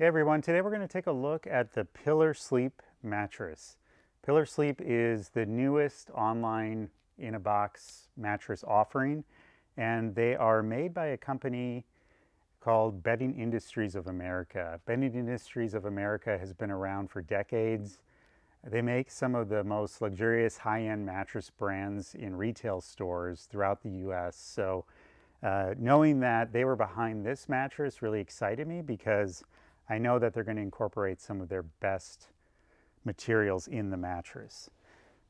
Hey everyone, today we're going to take a look at the Pillar Sleep mattress. Pillar Sleep is the newest online in-a-box mattress offering, and they are made by a company called Bedding Industries of America. Bedding Industries of America has been around for decades. They make some of the most luxurious high-end mattress brands in retail stores throughout the US. So knowing that they were behind this mattress really excited me because I know that they're going to incorporate some of their best materials in the mattress.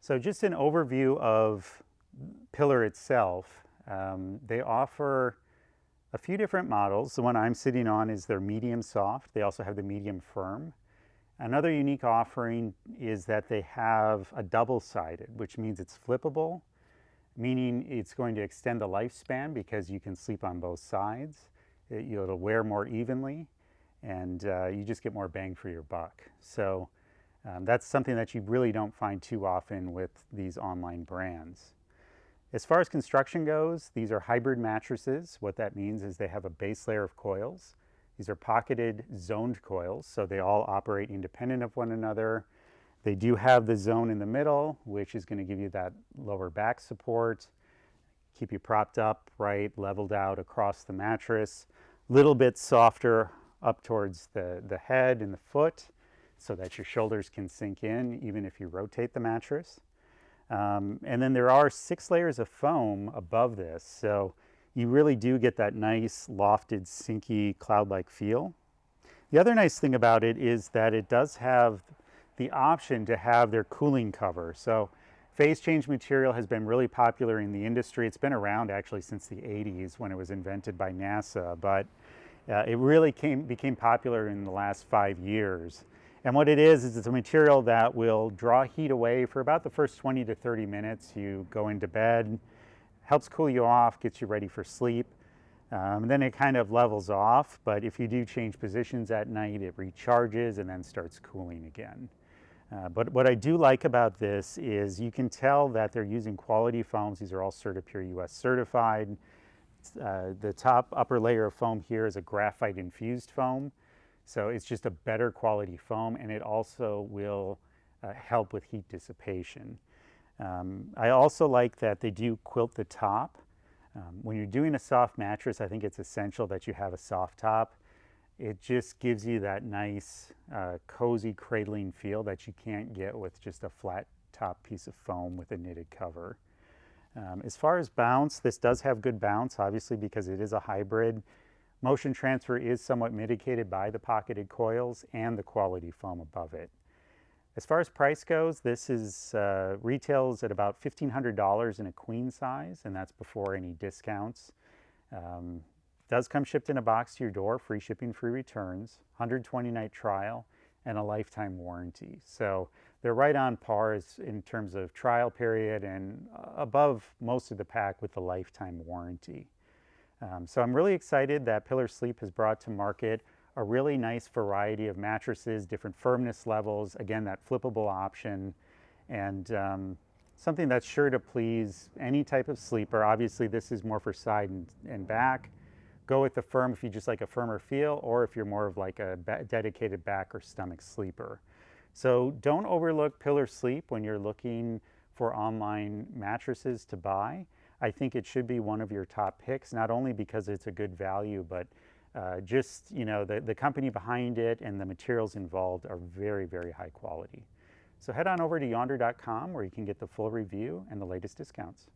So just an overview of Pillar itself. They offer a few different models. The one I'm sitting on is their medium soft. They also have the medium firm. Another unique offering is that they have a double-sided, which means it's flippable, meaning it's going to extend the lifespan because you can sleep on both sides. It'll wear more evenly, and you just get more bang for your buck. So that's something that you really don't find too often with these online brands. As far as construction goes, these are hybrid mattresses. What that means is they have a base layer of coils. These are pocketed zoned coils, so they all operate independent of one another. They do have the zone in the middle, which is going to give you that lower back support, keep you propped up, right, leveled out across the mattress. Little bit softer up towards the head and the foot so that your shoulders can sink in even if you rotate the mattress. And then there are 6 layers of foam above this, so you really do get that nice lofted, sinky, cloud-like feel. The other nice thing about it is that it does have the option to have their cooling cover. So phase change material has been really popular in the industry. It's been around actually since the 80s when it was invented by NASA, but it really became popular in the last 5 years. And what it is it's a material that will draw heat away for about the first 20 to 30 minutes. You go into bed, helps cool you off, gets you ready for sleep. Then it kind of levels off, but if you do change positions at night, it recharges and then starts cooling again. But what I do like about this is you can tell that they're using quality foams. These are all CertiPure US certified. The upper layer of foam here is a graphite infused foam. So it's just a better quality foam, and it also will help with heat dissipation. I also like that they do quilt the top. When you're doing a soft mattress, I think it's essential that you have a soft top. It just gives you that nice, cozy cradling feel that you can't get with just a flat top piece of foam with a knitted cover. As far as bounce, this does have good bounce, obviously, because it is a hybrid. Motion transfer is somewhat mitigated by the pocketed coils and the quality foam above it. As far as price goes, this is retails at about $1,500 in a queen size, and that's before any discounts. Does come shipped in a box to your door, free shipping, free returns, 120-night trial, and a lifetime warranty. So they're right on par in terms of trial period and above most of the pack with the lifetime warranty. So I'm really excited that Pillar Sleep has brought to market a really nice variety of mattresses, different firmness levels, again, that flippable option, and something that's sure to please any type of sleeper. Obviously, this is more for side and back. Go with the firm if you just like a firmer feel, or if you're more of like a dedicated back or stomach sleeper. So don't overlook Pillar Sleep when you're looking for online mattresses to buy. I think it should be one of your top picks, not only because it's a good value, but just, you know, the company behind it and the materials involved are very, very high quality. So head on over to yonder.com where you can get the full review and the latest discounts.